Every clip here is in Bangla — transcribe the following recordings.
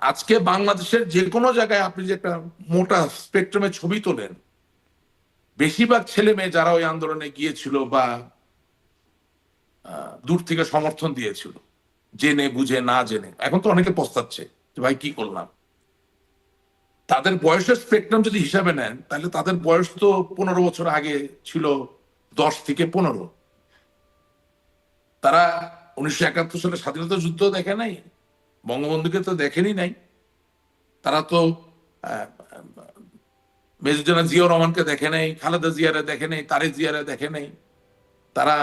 আজকে বাংলাদেশের যে কোনো জায়গায় আপনি যে একটা মোটা স্পেকট্রামে ছবি তোলেন, বেশিরভাগ ছেলে মেয়ে যারা ওই আন্দোলনে গিয়েছিল বা দূর থেকে সমর্থন দিয়েছিল, জেনে বুঝে না জেনে, এখন তো অনেকে পস্তাচ্ছে যে ভাই কি করলাম। তাদের বয়সের স্পেকট্রাম যদি হিসাবে নেন, তাহলে তাদের বয়স তো 15 বছর আগে ছিল 10 থেকে 15। তারা 1971 সালে স্বাধীনতা যুদ্ধ দেখে নাই, বঙ্গবন্ধুকে তো দেখেনি নাই। তারা তো আহ, মেজর জেনারেল জিয়াউর রহমানকে দেখে নাই, খালেদা জিয়ারে দেখে নাই, তারেক জিয়ারে দেখে নাই। তারা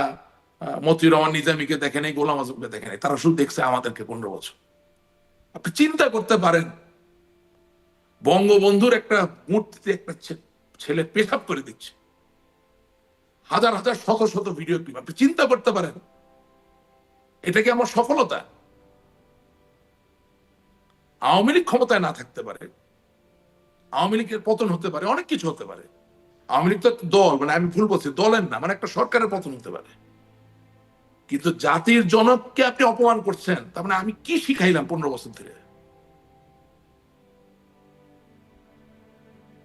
মতিউর রহমান নিজামীকে দেখে নাই, গোলাম আজমকে দেখে নাই। তারা শুধু দেখছে আমাদেরকে 15 বছর। আপনি চিন্তা করতে পারেন, বঙ্গবন্ধুর একটা মূর্তিতে একটা ছেলে পেশাব করে দিচ্ছে, হাজার হাজার শত শত ভিডিও ক্লিপ। আপনি চিন্তা করতে পারেন, এটা কি আমার সফলতা? আওয়ামী লীগ ক্ষমতায় না থাকতে পারে, আওয়ামী লীগের পতন হতে পারে, অনেক কিছু হতে পারে। আওয়ামী লীগ তো দল, মানে আমি ভুল বলছি, দলের না, মানে একটা সরকারের পতন হতে পারে। কিন্তু জাতির জনককে আপনি অপমান করছেন, তার মানে আমি কি শিখাইলাম 15 বছর ধরে?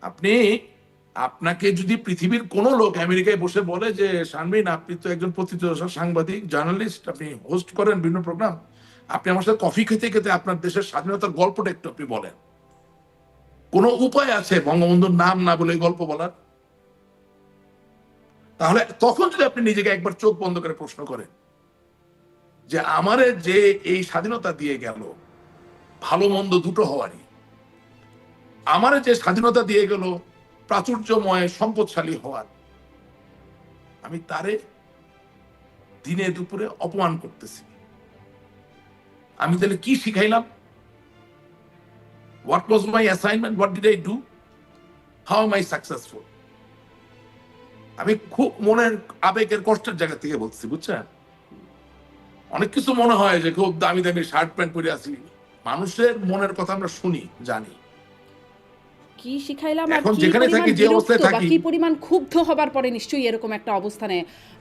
আপনি, আপনাকে যদি পৃথিবীর কোন লোক আমেরিকায় বসে বলে যে শানবিন আপনি তো একজন প্রথিতযশা সাংবাদিক, জার্নালিস্ট, আপনি হোস্ট করেন বিভিন্ন প্রোগ্রাম, আপনি আমার সাথে কফি খেতে খেতে আপনার দেশের স্বাধীনতার গল্পটা একটু আপনি বলেন, কোন উপায় আছে বঙ্গবন্ধুর নাম না বলে গল্প বলার? তাহলে তখন যদি আপনি নিজেকে একবার চোখ বন্ধ করে প্রশ্ন করেন যে আমারে যে এই স্বাধীনতা দিয়ে গেল, ভালো মন্দ দুটো হওয়ারই, আমারে যে স্বাধীনতা দিয়ে গেল প্রাচুর্যময় সম্পদশালী হওয়ার, আমি তারে দিনে দুপুরে অপমান করতেছি। আমি তাহলে কি শিখাইলাম? What was my assignment, what did I do, how am I successful? আমি খুব মনের আবেগের কষ্টের জায়গা থেকে বলছি, বুঝছেন? অনেক কিছু মনে হয় যে খুব দামি দামি শার্ট প্যান্ট পরে আছি, মানুষের মনের কথা আমরা শুনি, জানি। কি শিখাইলাম আর এখন কি যেখানে পরিমাণ থাকি, যে বিরক্ত অবস্থায় বা থাকি, কি পরিমাণ ক্ষুব্ধ হবার পরে নিশ্চয়ই এরকম একটা অবস্থানে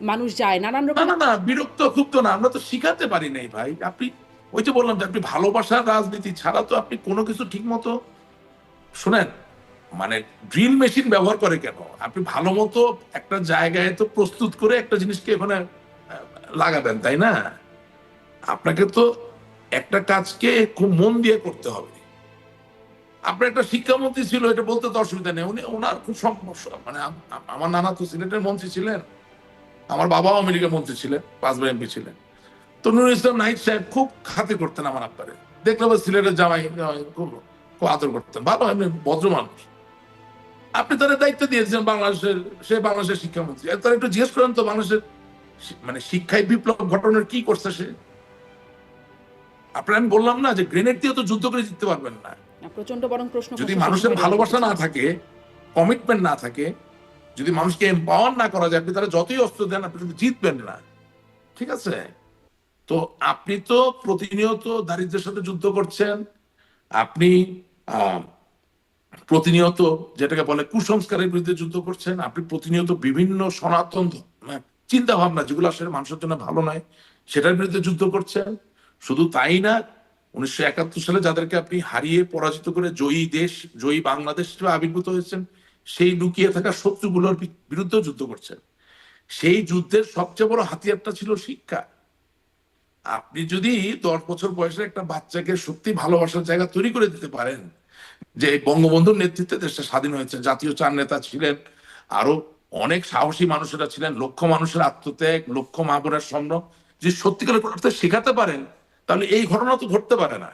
মানুষ যায় নানান না রকম। না না, বিরক্ত ক্ষুব্ধ না, আমরা তো শিখাতে পারি নাই ভাই। আপনি, ওই যে বললাম যে আপনি ভালোবাসার রাজনীতি ছাড়া তো আপনি কোনো কিছু ঠিক মতো শোনেন, মানে ড্রিল মেশিন ব্যবহার করে কেন? আপনি ভালো মতো একটা জায়গায় তো প্রস্তুত করে একটা জিনিসকে ওখানে লাগাবেন, তাই না? আপনাকে তো একটা কাজকে খুব মন দিয়ে করতে হবে। আপনার একটা শিক্ষামন্ত্রী ছিল, এটা বলতে তো অসুবিধা নেই, উনি, ওনার খুব সমস্যা, মানে আমার নানা তো সিলেটের মন্ত্রী ছিলেন, আমার বাবাও আমেরিকার মন্ত্রী ছিলেন, 5 বার এমপি ছিলেন। তো নুরুল ইসলাম নাহিদ সাহেব খুব খাতির করতেন আমার আব্বারে, দেখলাম সিলেটের জামাই খুব খুব আদর করতেন, ভালো এমনি ভদ্র মানুষ। আপনি তারা দায়িত্ব দিয়েছেন বাংলাদেশের, সে বাংলাদেশের শিক্ষামন্ত্রী, তারা একটু জিজ্ঞেস করেন তো বাংলাদেশের মানে শিক্ষায় বিপ্লব ঘটনার কি করছে সে? আপনার আমি বললাম না যে গ্রেনেড দিয়ে তো যুদ্ধ করে জিততে পারবেন না। প্রচন্ড বরং প্রশ্ন যদি করছে মানুষের সবসময় ভালোবাসা না থাকে, কমিটমেন্ট না থাকে, যদি মানুষকে এম্পাওয়ার না করা যায়, আপনি তারা যতই অস্ত্র দেন আপনি কিন্তু জিতবেন না। ঠিক আছে? তো আপনি তো প্রতিনিয়ত দারিদ্র্যের সাথে যুদ্ধ করছেন, আপনি আহ প্রতিনিয়ত যেটাকে বলে কুসংস্কারের বিরুদ্ধে যুদ্ধ করছেন, আপনি প্রতিনিয়ত বিভিন্ন সনাতন চিন্তা ভাবনা যেগুলো আসলে মানুষের জন্য ভালো নয় সেটার বিরুদ্ধে যুদ্ধ করছেন। শুধু তাই না, 1971 সালে যাদেরকে আপনি হারিয়ে পরাজিত করে জয়ী দেশ, জয়ী বাংলাদেশ হিসেবে আবির্ভূত হয়েছেন, সেই লুকিয়ে থাকা শত্রুগুলোর বিরুদ্ধে যুদ্ধ করছেন। সেই যুদ্ধের সবচেয়ে বড় হাতিয়ারটা ছিল শিক্ষা। আপনি যদি 10 বছর বয়সের একটা বাচ্চাকে সত্যি ভালোবাসার জায়গা তৈরি করে দিতে পারেন, যে বঙ্গবন্ধুর নেতৃত্বে দেশটা স্বাধীন হয়েছে, জাতীয় চার নেতা ছিলেন, আরো অনেক সাহসী মানুষেরা ছিলেন, লক্ষ মানুষের আত্মত্যাগ, লক্ষ মা বোনের স্বপ্ন, যে সত্যিকারের অর্থে শেখাতে পারেন, তাহলে এই ঘটনা তো ঘটতে পারে না।